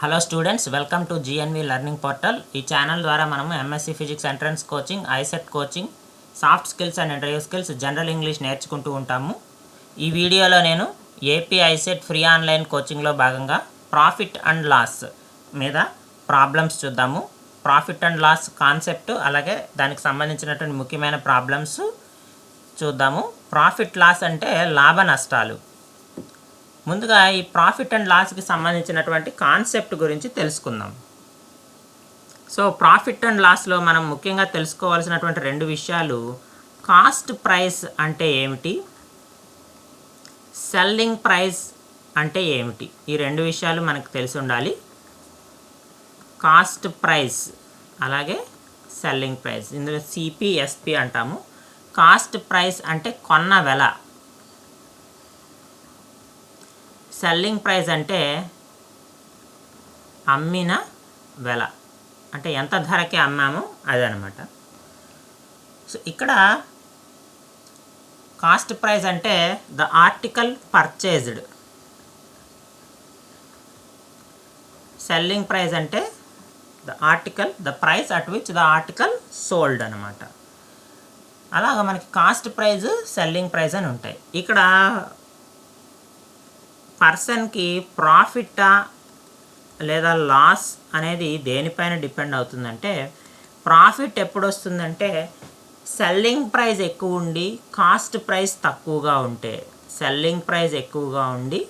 Hello students, welcome to GNV learning portal. ఈ channel ద్వారా మనము MSc physics entrance coaching, ICET coaching, soft skills and interview skills, general English నేర్చుకుంటూ ఉంటాము. ఈ వీడియోలో నేను ఏపీ ఐసెట్ ఫ్రీ ఆన్లైన్ కోచింగ్లో భాగంగా ప్రాఫిట్ అండ్ లాస్ మీద ప్రాబ్లమ్స్ చూద్దాము. ప్రాఫిట్ అండ్ లాస్ కాన్సెప్ట్ అలాగే దానికి సంబంధించినటువంటి ముఖ్యమైన ప్రాబ్లమ్స్ చూద్దాము. ప్రాఫిట్ లాస్ అంటే లాభ నష్టాలు. ముందుగా ఈ ప్రాఫిట్ అండ్ లాస్కి సంబంధించినటువంటి కాన్సెప్ట్ గురించి తెలుసుకుందాం. సో ప్రాఫిట్ అండ్ లాస్లో మనం ముఖ్యంగా తెలుసుకోవాల్సినటువంటి రెండు విషయాలు: కాస్ట్ ప్రైస్ అంటే ఏమిటి, సెల్లింగ్ ప్రైస్ అంటే ఏమిటి. ఈ రెండు విషయాలు మనకు తెలిసి ఉండాలి. కాస్ట్ ప్రైస్ అలాగే సెల్లింగ్ ప్రైస్, ఇందులో సిపి ఎస్పి అంటాము. కాస్ట్ ప్రైస్ అంటే కొన్న వెల, సెల్లింగ్ ప్రైస్ అంటే అమ్మిన వెల, అంటే ఎంత ధరకి అమ్మామో అదనమాట. సో ఇక్కడ కాస్ట్ ప్రైస్ అంటే the article purchased, selling price అంటే the price at which the article sold అనమాట. అలాగా మనకి కాస్ట్ ప్రైస్, సెల్లింగ్ ప్రైస్ అని ఉంటాయి. ఇక్కడ పర్సన్కి ప్రాఫిటా లేదా లాస్ అనేది దేనిపైన డిపెండ్ అవుతుందంటే, ప్రాఫిట్ ఎప్పుడు వస్తుందంటే సెల్లింగ్ ప్రైస్ ఎక్కువ ఉండి కాస్ట్ ప్రైస్ తక్కువగా ఉంటే, సెల్లింగ్ ప్రైస్ ఎక్కువగా ఉండి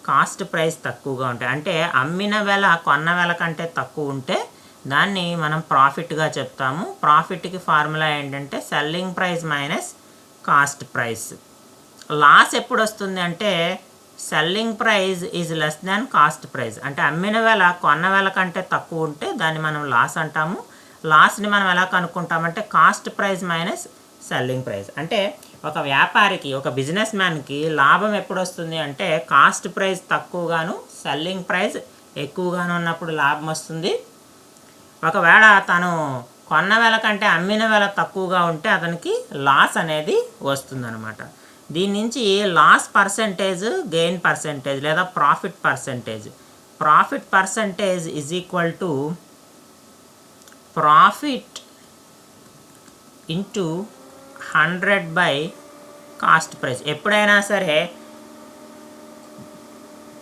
కాస్ట్ ప్రైస్ తక్కువగా ఉంటాయి. అంటే అమ్మిన వెల కొన్న వెల కంటే తక్కువ ఉంటే దాన్ని మనం ప్రాఫిట్గా చెప్తాము. ప్రాఫిట్కి ఫార్ములా ఏంటంటే selling price minus cost price. Loss ఎప్పుడు వస్తుంది అంటే selling price is less than cost price. అంటే అమ్మిన వెల కొన్న వెల కంటే తక్కువ ఉంటే దాన్ని మనం లాస్ అంటాము. లాస్ని మనం ఎలా కనుక్కుంటామంటే cost price minus selling price. అంటే ఒక వ్యాపారికి, ఒక బిజినెస్ మ్యాన్కి లాభం ఎప్పుడు వస్తుంది అంటే కాస్ట్ ప్రైస్ తక్కువగాను సెల్లింగ్ ప్రైస్ ఎక్కువగాను ఉన్నప్పుడు లాభం వస్తుంది. ఒకవేళ తను కొన్న వెల కంటే అమ్మిన వెల తక్కువగా ఉంటే అతనికి లాస్ అనేది వస్తుందన్నమాట. దీని నుంచి లాస్ పర్సంటేజ్, గెయిన్ పర్సంటేజ్ లేదా profit percentage. Profit percentage is equal to profit into 100 by cost price. ఎప్పుడైనా సరే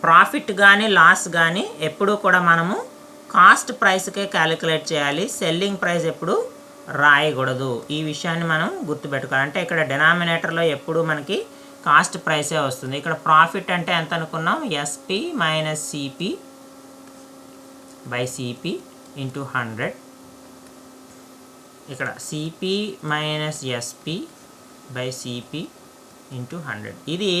ప్రాఫిట్ కానీ లాస్ కానీ ఎప్పుడూ కూడా మనము కాస్ట్ ప్రైస్కే క్యాలిక్యులేట్ చేయాలి. సెల్లింగ్ ప్రైస్ ఎప్పుడు రాయకూడదు. ఈ విషయాన్ని మనం గుర్తుపెట్టుకోవాలి. అంటే ఇక్కడ డినామినేటర్లో ఎప్పుడు మనకి కాస్ట్ ప్రైసే వస్తుంది. ఇక్కడ ప్రాఫిట్ అంటే ఎంత అనుకున్నాం, SP minus CP by CP into 100. ఇక్కడ CP minus SP by CP into 100. ఇది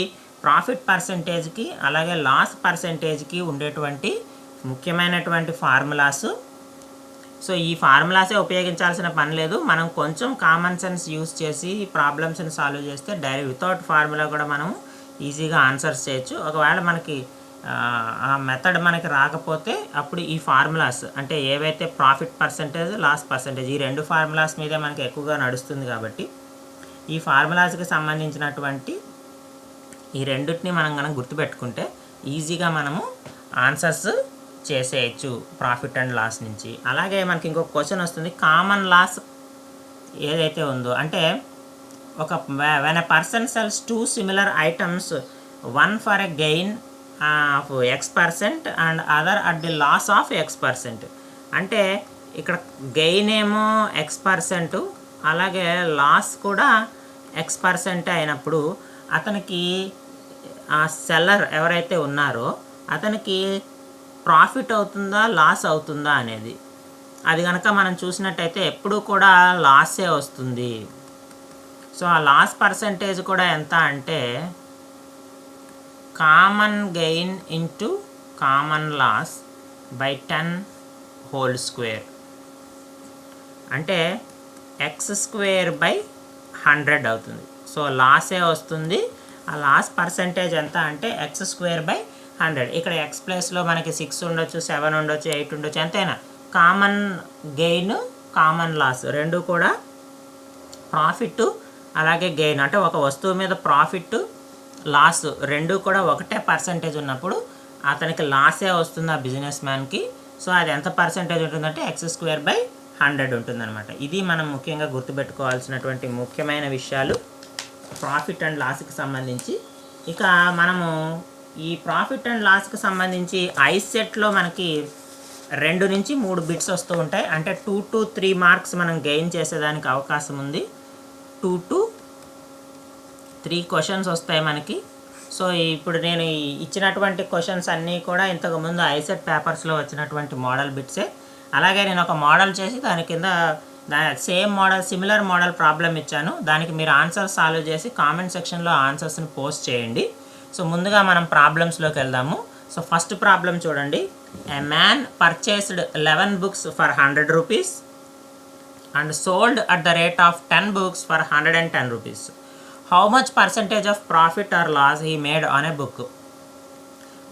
ప్రాఫిట్ పర్సంటేజ్కి అలాగే లాస్ పర్సంటేజ్కి ఉండేటువంటి ముఖ్యమైనటువంటి ఫార్ములాస్. సో ఈ ఫార్ములాసే ఉపయోగించాల్సిన పని లేదు. మనం కొంచెం కామన్ సెన్స్ యూస్ చేసి ప్రాబ్లమ్స్ని సాల్వ్ చేస్తే వితౌట్ ఫార్ములా కూడా మనం ఈజీగా ఆన్సర్స్ చేయొచ్చు. ఒకవేళ మనకి ఆ మెథడ్ మనకి రాకపోతే అప్పుడు ఈ ఫార్ములాస్ అంటే ఏవైతే ప్రాఫిట్ పర్సంటేజ్, లాస్ పర్సంటేజ్, ఈ రెండు ఫార్ములాస్ మీదే మనకి ఎక్కువగా నడుస్తుంది. కాబట్టి ఈ ఫార్ములాస్కి సంబంధించినటువంటి ఈ రెండింటిని మనం కనుక గుర్తుపెట్టుకుంటే ఈజీగా మనము ఆన్సర్స్ చేసేయచ్చు ప్రాఫిట్ అండ్ లాస్ నుంచి. అలాగే మనకి ఇంకొక క్వశ్చన్ వస్తుంది, కామన్ లాస్ ఏదైతే ఉందో అంటే when a person sells 2 similar items, one for a gain of X% and other at the loss of X%. అంటే ఇక్కడ గెయిన్ ఏమో X%, అలాగే లాస్ కూడా X% అయినప్పుడు అతనికి ఆ సెల్లర్ ఎవరైతే ఉన్నారో అతనికి ప్రాఫిట్ అవుతుందా లాస్ అవుతుందా అనేది, అది కనుక మనం చూసినట్టయితే ఎప్పుడూ కూడా లాసే వస్తుంది. సో ఆ లాస్ పర్సంటేజ్ కూడా ఎంత అంటే common gain into common loss by 10 whole square. అంటే X² బై 100 అవుతుంది. సో లాసే వస్తుంది. ఆ లాస్ పర్సంటేజ్ ఎంత అంటే X² బై 100. ఇక్కడ X ప్లేస్లో మనకి 6 ఉండొచ్చు, 7 ఉండొచ్చు, 8 ఉండొచ్చు, ఎంతైనా కామన్ గెయిన్ కామన్ లాస్ రెండు కూడా ప్రాఫిట్ అలాగే గెయిన్, అంటే ఒక వస్తువు మీద ప్రాఫిట్ లాస్ రెండు కూడా ఒకటే పర్సంటేజ్ ఉన్నప్పుడు అతనికి లాసే వస్తుంది ఆ బిజినెస్ మ్యాన్కి. సో అది ఎంత పర్సెంటేజ్ ఉంటుందంటే x²/100 ఉంటుందన్నమాట. ఇది మనం ముఖ్యంగా గుర్తుపెట్టుకోవాల్సినటువంటి ముఖ్యమైన విషయాలు ప్రాఫిట్ అండ్ లాస్కి సంబంధించి. ఇక మనము ఈ ప్రాఫిట్ అండ్ లాస్కి సంబంధించి ఐసెట్లో మనకి 2 నుంచి 3 బిట్స్ వస్తూ ఉంటాయి. అంటే 2 to 3 మార్క్స్ మనం గెయిన్ చేసేదానికి అవకాశం ఉంది. 2 to 3 క్వశ్చన్స్ వస్తాయి మనకి. సో ఇప్పుడు నేను ఇచ్చినటువంటి క్వశ్చన్స్ అన్నీ కూడా ఇంతకుముందు ఐసెట్ పేపర్స్లో వచ్చినటువంటి మోడల్ బిట్సే. అలాగే నేను ఒక మోడల్ చేసి దాని కింద same model similar model problem ఇచ్చాను. దానికి మీరు ఆన్సర్ సాల్వ్ చేసి కామెంట్ సెక్షన్లో ఆన్సర్స్ని పోస్ట్ చేయండి. సో ముందుగా మనం ప్రాబ్లమ్స్లోకి వెళ్దాము. సో ఫస్ట్ ప్రాబ్లం చూడండి. A man purchased 11 books for 100 rupees and sold at the rate of 10 books for 110 rupees. How much percentage of profit or loss he made on a book?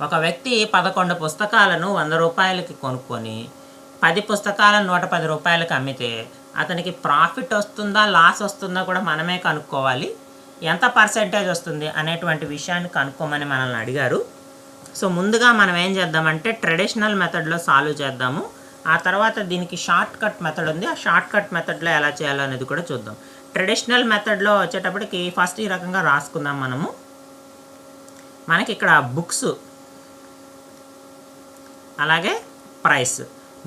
ఒక వ్యక్తి 11 పుస్తకాలను 100 రూపాయలకి కొనుక్కొని 10 పుస్తకాలను 110 రూపాయలకి అమ్మితే అతనికి ప్రాఫిట్ వస్తుందా లాస్ వస్తుందా కూడా మనమే కనుక్కోవాలి. ఎంత పర్సెంటేజ్ వస్తుంది అనేటువంటి విషయాన్ని కనుక్కోమని మనల్ని అడిగారు. సో ముందుగా మనం ఏం చేద్దామంటే ట్రెడిషనల్ మెథడ్లో సాల్వ్ చేద్దాము. ఆ తర్వాత దీనికి షార్ట్ కట్ మెథడ్ ఉంది. ఆ షార్ట్ కట్ మెథడ్లో ఎలా చేయాలో అనేది కూడా చూద్దాం. ట్రెడిషనల్ మెథడ్లో వచ్చేటప్పటికి ఫస్ట్ ఈ రకంగా రాసుకుందాం మనము. మనకి ఇక్కడ బుక్స్ అలాగే ప్రైస్.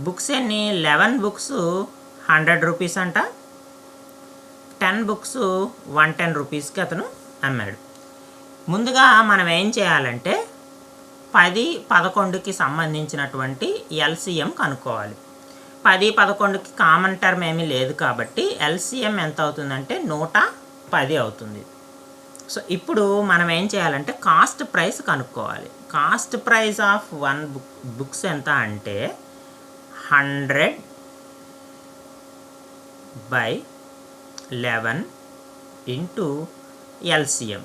బుక్స్ ఎన్ని 11 బుక్స్ 100 రూపీస్ అంట. 10 బుక్స్ 110 రూపీస్కి అతను అమ్మాడు. ముందుగా మనం ఏం చేయాలంటే 10, 11కి సంబంధించినటువంటి ఎల్సిఎం కనుక్కోవాలి. 10, 11కి కామన్ టర్మ్ ఏమీ లేదు కాబట్టి ఎల్సిఎం ఎంత అవుతుందంటే 110 అవుతుంది. సో ఇప్పుడు మనం ఏం చేయాలంటే కాస్ట్ ప్రైస్ కనుక్కోవాలి. కాస్ట్ ప్రైస్ ఆఫ్ 1 బుక్స్ ఎంత అంటే 100/11 ఇంటూ ఎల్సిఎం.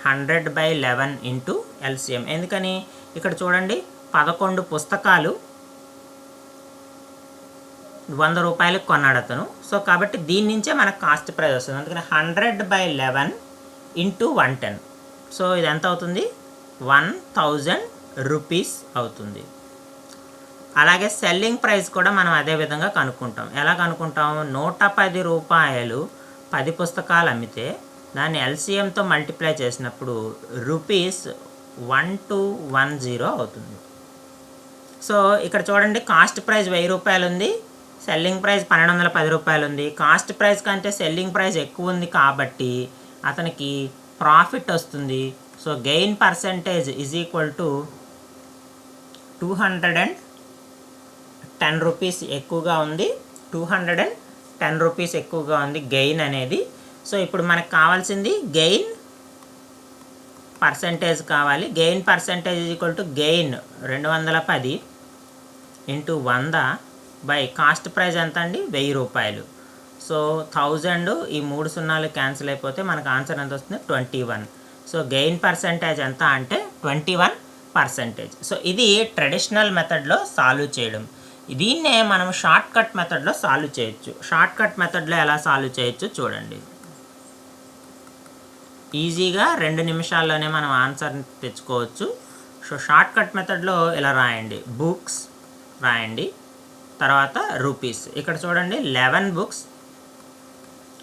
100/11 into LCM. ఎందుకని ఇక్కడ చూడండి 11 పుస్తకాలు 100 రూపాయలకు కొన్నాడు అతను. సో కాబట్టి దీని నుంచే మనకు కాస్ట్ ప్రైస్ వస్తుంది. అందుకని 100/11 ఇంటూ 110. సో ఇది ఎంత అవుతుంది 1000 రూపీస్ అవుతుంది. అలాగే సెల్లింగ్ ప్రైస్ కూడా మనం అదే విధంగా కనుక్కుంటాం. ఎలా కనుక్కుంటాం 110 రూపాయలు 10 పుస్తకాలు అమ్మితే దాన్ని ఎల్సిఎంతో మల్టిప్లై చేసినప్పుడు ₹1210 అవుతుంది. సో ఇక్కడ చూడండి కాస్ట్ ప్రైస్ 1000 రూపాయలు ఉంది, సెల్లింగ్ ప్రైస్ 1210 రూపాయలు ఉంది. కాస్ట్ ప్రైస్ కంటే సెల్లింగ్ ప్రైస్ ఎక్కువ ఉంది కాబట్టి అతనికి ప్రాఫిట్ వస్తుంది. So gain percentage is equal to 210 rupees ఎక్కువగా ఉంది. 210 రూపీస్ ఎక్కువగా ఉంది గెయిన్ అనేది. సో ఇప్పుడు మనకు కావాల్సింది గెయిన్ పర్సెంటేజ్ కావాలి. Gain percentage is equal to gain 210 into 100 by cost price ఎంత అండి 1000 రూపాయలు. సో 1000 ఈ 3 సున్నాలు క్యాన్సిల్ అయిపోతే మనకు ఆన్సర్ ఎంత వస్తుంది 21. సో గెయిన్ పర్సెంటేజ్ ఎంత అంటే 21%. సో ఇది ట్రెడిషనల్ మెథడ్లో సాల్వ్ చేయడం. దీన్నే మనం షార్ట్ కట్ మెథడ్లో సాల్వ్ చేయొచ్చు. షార్ట్ కట్ మెథడ్లో ఎలా సాల్వ్ చేయొచ్చు చూడండి. ఈజీగా 2 నిమిషాల్లోనే మనం ఆన్సర్ తెచ్చుకోవచ్చు. సో షార్ట్ కట్ మెథడ్లో ఇలా రాయండి. బుక్స్ రాయండి, తర్వాత రూపీస్. ఇక్కడ చూడండి 11 బుక్స్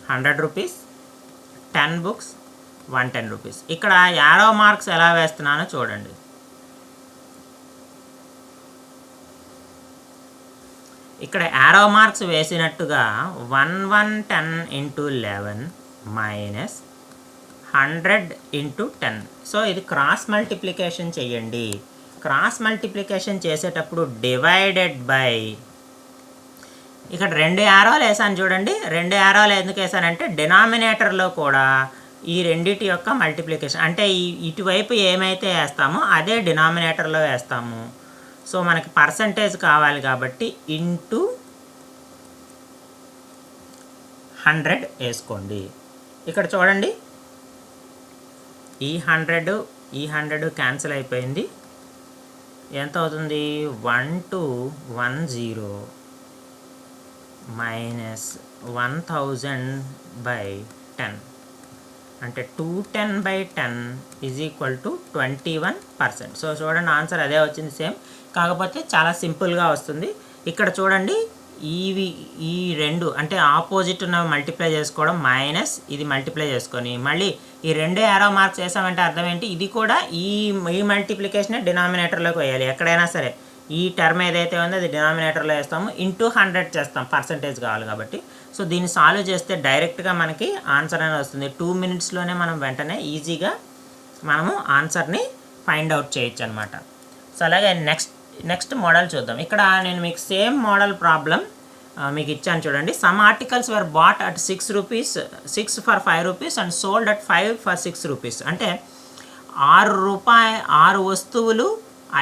100 రూపీస్, 10 బుక్స్ 110 రూపీస్. ఇక్కడ యారో మార్క్స్ ఎలా వేస్తున్నానో చూడండి. ఇక్కడ యారో మార్క్స్ వేసినట్టుగా 1110 ఇంటూ 11 మైనస్ 100 ఇంటూ 10. సో ఇది క్రాస్ మల్టిప్లికేషన్ చేయండి. క్రాస్ మల్టిప్లికేషన్ చేసేటప్పుడు డివైడెడ్ బై, ఇక్కడ 2 యారోలు వేసాను చూడండి. 2 యారోలు ఎందుకు వేసానంటే డినామినేటర్లో కూడా ఈ రెండిటి యొక్క మల్టిప్లికేషన్ అంటే ఇటువైపు ఏమైతే వేస్తామో అదే డినామినేటర్లో వేస్తాము. సో మనకి పర్సంటేజ్ కావాలి కాబట్టి ఇంటూ 100 వేసుకోండి. ఇక్కడ చూడండి ఈ 100 క్యాన్సిల్ అయిపోయింది. ఎంత అవుతుంది 1210 మైనస్ 1000/10 అంటే 210/10 ఈజ్ ఈక్వల్ టు 21%. సో చూడండి ఆన్సర్ అదే వచ్చింది సేమ్. కాకపోతే చాలా సింపుల్గా వస్తుంది. ఇక్కడ చూడండి, ఈ రెండు అంటే ఆపోజిట్ ఉన్న మల్టిప్లై చేసుకోవడం మైనస్ ఇది మల్టిప్లై చేసుకొని మళ్ళీ ఈ రెండు యారో మార్క్స్ వేసామంటే అర్థం ఏంటి, ఇది కూడా ఈ మల్టిప్లికేషన్ డినామినేటర్లోకి వేయాలి. ఎక్కడైనా సరే ఈ టర్మ్ ఏదైతే ఉందో అది డినామినేటర్లో వేస్తాము, ఇంటూ 100 చేస్తాం, పర్సంటేజ్ కావాలి కాబట్టి. సో దీన్ని సాల్వ్ చేస్తే డైరెక్ట్గా మనకి ఆన్సర్ అనేది వస్తుంది. 2 minutesలోనే మనం వెంటనే ఈజీగా మనము ఆన్సర్ని ఫైండ్ అవుట్ చేయొచ్చు అనమాట. సో అలాగే నెక్స్ట్ మోడల్ చూద్దాం. ఇక్కడ నేను మీకు సేమ్ మోడల్ ప్రాబ్లం మీకు ఇచ్చాను చూడండి. Some articles were bought at 6 rupees, 6 for 5 rupees and sold at 5 for 6 rupees. అంటే 6 వస్తువులు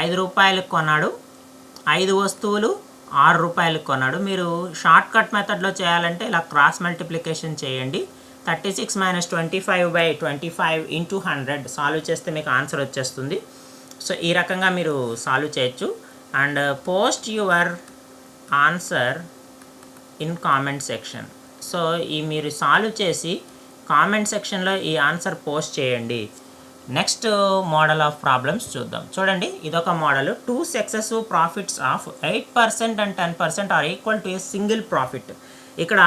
5 రూపాయలకు కొన్నాడు, 5 వస్తువులు 6 రూపాయలకు కొన్నాడు. మీరు షార్ట్ కట్ మెథడ్లో చేయాలంటే ఇలా క్రాస్ మల్టిప్లికేషన్ చేయండి. 36 - 25/25 into 100 సాల్వ్ చేస్తే మీకు ఆన్సర్ వచ్చేస్తుంది. సో ఈ రకంగా మీరు సాల్వ్ చేయొచ్చు. And post your answer in comment section. So ఈ మీరు సాల్వ్ చేసి కామెంట్ సెక్షన్లో ఈ ఆన్సర్ పోస్ట్ చేయండి. నెక్స్ట్ మోడల్ ఆఫ్ ప్రాబ్లమ్స్ చూద్దాం. చూడండి, ఇదొక మోడల్. 2 successive profits ఆఫ్ 8% and 10% are equal to a single profit. ఇక్కడ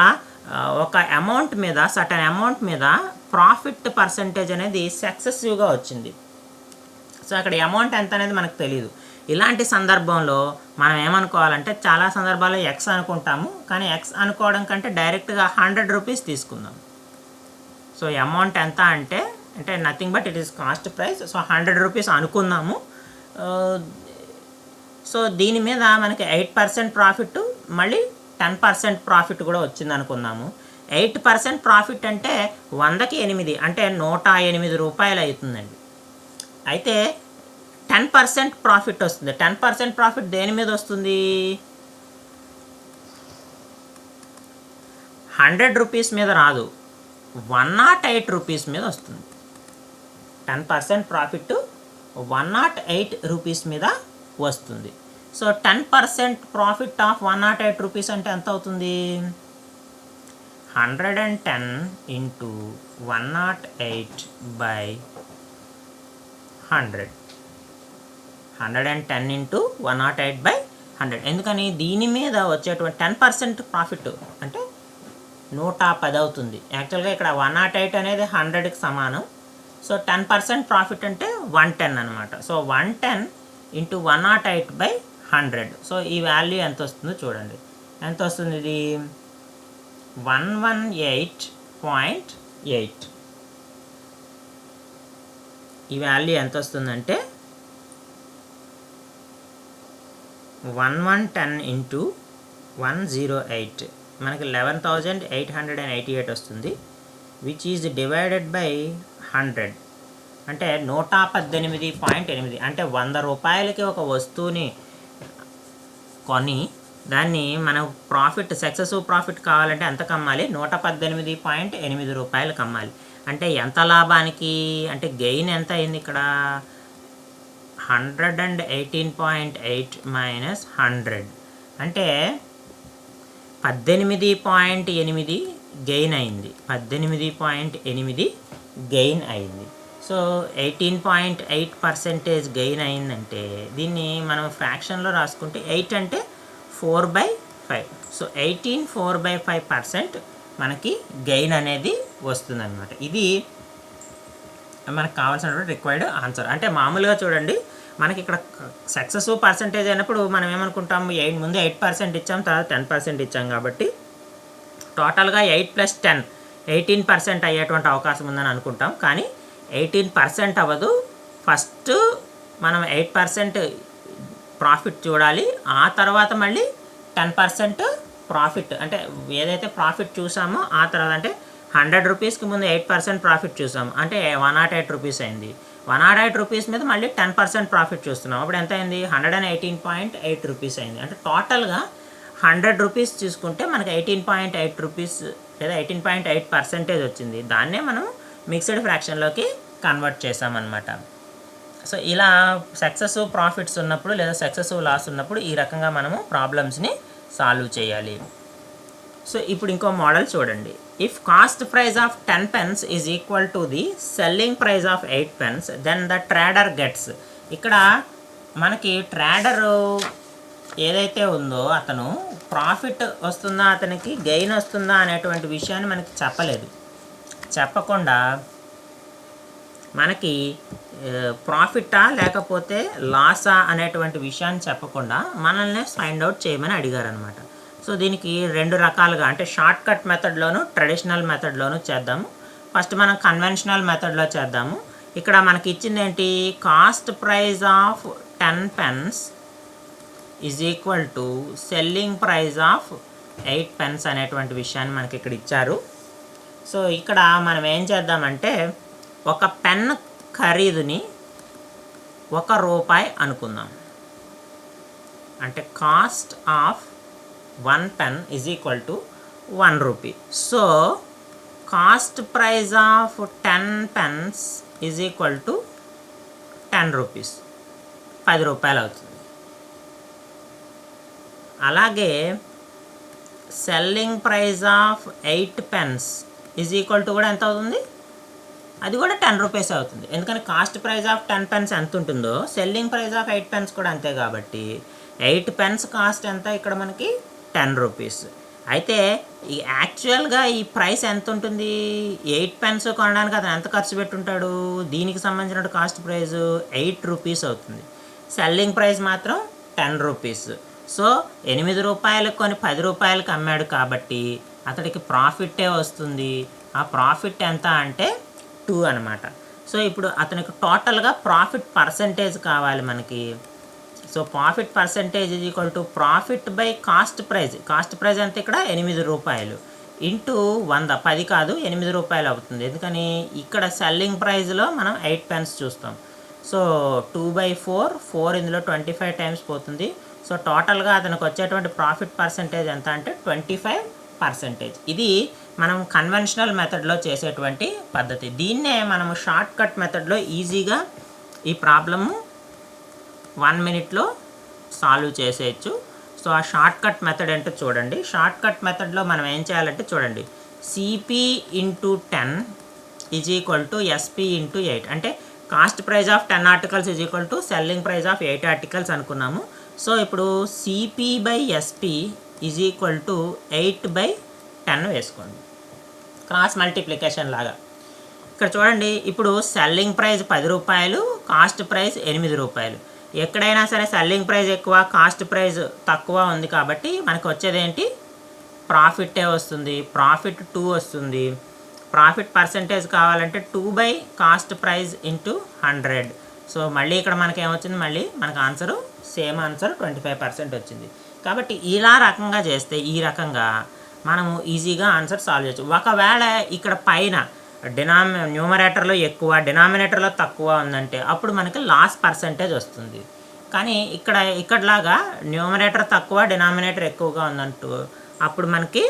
ఒక అమౌంట్ మీద, సర్టన్ అమౌంట్ మీద ప్రాఫిట్ పర్సంటేజ్ అనేది సక్సెసివ్గా వచ్చింది. సో అక్కడ అమౌంట్ ఎంత అనేది మనకు తెలియదు. ఇలాంటి సందర్భంలో మనం ఏమనుకోవాలంటే, చాలా సందర్భాల్లో ఎక్స్ అనుకుంటాము, కానీ ఎక్స్ అనుకోవడం కంటే డైరెక్ట్గా 100 rupees తీసుకుందాం. సో అమౌంట్ ఎంత అంటే nothing but it is cost price. So 100 rupees అనుకుందాము. సో దీని మీద మనకి 8% ప్రాఫిట్, మళ్ళీ 10% ప్రాఫిట్ కూడా వచ్చింది అనుకుందాము. 8% ప్రాఫిట్ అంటే 100కి 8 అంటే 108 రూపాయలు అవుతుందండి. అయితే 10% ప్రాఫిట్ వస్తుంది. 10% ప్రాఫిట్ దేని మీద వస్తుంది? 100 rupees మీద రాదు, 108 rupees మీద వస్తుంది. 10% ప్రాఫిట్ 108 rupees మీద వస్తుంది. సో 10% ప్రాఫిట్ ఆఫ్ 108 rupees అంటే ఎంత అవుతుంది? 110 into 108/100. 110 into 108/100. ఎందుకని? దీని మీద వచ్చేటువంటి 10% ప్రాఫిట్ అంటే 110 అవుతుంది. యాక్చువల్గా ఇక్కడ 108 అనేది 100కి సమానం. సో 10% ప్రాఫిట్ అంటే 110 అనమాట. So 110 into 108/100. సో ఈ వాల్యూ ఎంత వస్తుందో చూడండి. ఎంత వస్తుంది ఇది? 118.8. ఈ వాల్యూ ఎంత వస్తుందంటే 1110 into 108 మనకి 11,888 వస్తుంది. విచ్ ఈజ్ డివైడెడ్ బై 100 అంటే 118.8. అంటే 100 రూపాయలకి ఒక వస్తువుని కొని దాన్ని మనం ప్రాఫిట్, సక్సెసివ్ ప్రాఫిట్ కావాలంటే ఎంత కమ్మాలి? 118.8 రూపాయలు కమ్మాలి. అంటే ఎంత లాభానికి? అంటే గెయిన్ ఎంత అయింది ఇక్కడ? 118.8 minus 100 అంటే 18.8 గెయిన్ అయింది. 18.8 గెయిన్ అయింది. సో 18.8% గెయిన్ అయిందంటే దీన్ని మనం ఫ్రాక్షన్లో రాసుకుంటే 8 అంటే 4/5. సో 18 4/5% మనకి గెయిన్ అనేది వస్తుందన్నమాట. ఇది మనకు కావాల్సినటువంటి రిక్వైర్డ్ ఆన్సర్. అంటే మామూలుగా చూడండి, మనకి ఇక్కడ సక్సెసివ్ పర్సంటేజ్ అయినప్పుడు మనం ఏమనుకుంటాం? ముందు 8% ఇచ్చాం, తర్వాత 10% ఇచ్చాం కాబట్టి టోటల్గా 8 + 10 18% అయ్యేటువంటి అవకాశం ఉందని అనుకుంటాం. కానీ 18% అవ్వదు. ఫస్ట్ మనం 8% ప్రాఫిట్ చూడాలి, ఆ తర్వాత మళ్ళీ 10% ప్రాఫిట్. అంటే ఏదైతే ప్రాఫిట్ చూసామో ఆ తర్వాత, అంటే 100 రూపీస్కి ముందు 8% ప్రాఫిట్ చూసాము, అంటే 108 రూపీస్ అయింది. 108 రూపీస్ మీద మళ్ళీ 10% ప్రాఫిట్ చూస్తున్నాం, అప్పుడు ఎంత అయింది? 118.8 రూపీస్ అయింది. అంటే టోటల్గా 100 రూపీస్ చూసుకుంటే మనకి 18.8 రూపీస్ లేదా 18.8% వచ్చింది. దాన్నే మనం మిక్స్డ్ ఫ్రాక్షన్లోకి కన్వర్ట్ చేసామన్నమాట. సో ఇలా సక్సెసివ్ ప్రాఫిట్స్ ఉన్నప్పుడు లేదా సక్సెసివ్ లాస్ ఉన్నప్పుడు ఈ రకంగా మనము ప్రాబ్లమ్స్ని సాల్వ్ చేయాలి. సో ఇప్పుడు ఇంకో మోడల్ చూడండి. If cost price of 10 pence is equal to the selling price of 8 pence, then the trader gets. ఇక్కడ మనకి ట్రేడరు ఏదైతే ఉందో అతను ప్రాఫిట్ వస్తుందా, అతనికి గెయిన్ వస్తుందా అనేటువంటి విషయాన్ని మనకి చెప్పలేదు. చెప్పకుండా మనకి ప్రాఫిటా లేకపోతే లాసా అనేటువంటి విషయాన్ని చెప్పకుండా మనల్ని ఫైండ్ అవుట్ చేయమని అడిగారనమాట. సో దీనికి రెండు రకాలుగా, అంటే షార్ట్ కట్ మెథడ్లోను ట్రెడిషనల్ మెథడ్లోను చేద్దాము. ఫస్ట్ మనం కన్వెన్షనల్ మెథడ్లో చేద్దాము. ఇక్కడ మనకి ఇచ్చింది ఏంటి, cost price of 10 pence is equal to selling price of 8 pence అనేటువంటి విషయాన్ని మనకి ఇక్కడ ఇచ్చారు. సో ఇక్కడ మనం ఏం చేద్దామంటే ఒక పెన్ ఖరీదుని ₹1 అనుకుందాం. అంటే cost of 1 pen is equal to ₹1. So cost price of 10 pence is equal to ₹10, ₹10 అవుతుంది. అలాగే selling price of 8 pence is equal to కూడా ఎంత అవుతుంది, అది కూడా ₹10 అవుతుంది. ఎందుకని కాస్ట్ ప్రైస్ ఆఫ్ 10 pence ఎంత ఉంటుందో సెల్లింగ్ ప్రైస్ ఆఫ్ 8 pence కూడా అంతే. కాబట్టి 8 pence కాస్ట్ ఎంత ఇక్కడ మనకి ₹10. అయితే ఈ యాక్చువల్గా ఈ ప్రైస్ ఎంత ఉంటుంది, 8 pence కొనడానికి అతను ఎంత ఖర్చు పెట్టుంటాడు, దీనికి సంబంధించిన కాస్ట్ ప్రైస్ ₹8 అవుతుంది. సెల్లింగ్ ప్రైస్ మాత్రం ₹10. సో ₹8 కొని ₹10 అమ్మాడు కాబట్టి అతడికి ప్రాఫిటే వస్తుంది. ఆ ప్రాఫిట్ ఎంత అంటే 2 అనమాట. సో ఇప్పుడు అతనికి టోటల్గా ప్రాఫిట్ పర్సంటేజ్ కావాలి మనకి. So profit percentage is equal to profit by cost praise. Cost praise అంటే ఇక్కడ ₹8 ఇంటూ 100, 10 కాదు ₹8 అవుతుంది. ఎందుకని ఇక్కడ సెల్లింగ్ ప్రైజ్లో మనం 8 pence చూస్తాం. సో 2/4, 4 ఇందులో 25 times పోతుంది. సో టోటల్గా అతనికి వచ్చేటువంటి ప్రాఫిట్ పర్సంటేజ్ ఎంత అంటే 25%. ఇది మనం కన్వెన్షనల్ మెథడ్లో చేసేటువంటి పద్ధతి. దీన్నే మనము షార్ట్ కట్ మెథడ్లో ఈజీగా ఈ ప్రాబ్లము 1 minute సాల్వ్ చేసేయచ్చు. సో ఆ షార్ట్ కట్ మెథడ్ ఏంటో చూడండి. షార్ట్ కట్ మెథడ్లో మనం ఏం చేయాలంటే చూడండి, CP into 10 is equal to SP into 8. అంటే cost price of 10 articles is equal to selling price of 8 articles అనుకున్నాము. సో ఇప్పుడు CP by SP is equal to 8/10 వేసుకోండి, క్రాస్ మల్టిప్లికేషన్ లాగా. ఇక్కడ చూడండి, ఇప్పుడు సెల్లింగ్ ప్రైస్ ₹10, కాస్ట్ ప్రైస్ ₹8. ఎక్కడైనా సరే సెల్లింగ్ ప్రైస్ ఎక్కువ, కాస్ట్ ప్రైస్ తక్కువ ఉంది కాబట్టి మనకు వచ్చేది ఏంటి, ప్రాఫిటే వస్తుంది. ప్రాఫిట్ 2 వస్తుంది. ప్రాఫిట్ పర్సంటేజ్ కావాలంటే 2 కాస్ట్ ప్రైస్ ఇంటూ 100. సో మళ్ళీ ఇక్కడ మనకి ఏమొచ్చింది, మళ్ళీ మనకు ఆన్సరు సేమ్ ఆన్సర్ 25% వచ్చింది. కాబట్టి ఇలా రకంగా చేస్తే ఈ రకంగా మనము ఈజీగా ఆన్సర్ సాల్వ్ చేయొచ్చు. ఒకవేళ ఇక్కడ పైన న్యూమరేటర్లో ఎక్కువ డినామినేటర్లో తక్కువ ఉందంటే అప్పుడు మనకి లాస్ పర్సంటేజ్ వస్తుంది. కానీ ఇక్కడలాగా న్యూమరేటర్ తక్కువ డినామినేటర్ ఎక్కువగా ఉందంటూ అప్పుడు మనకి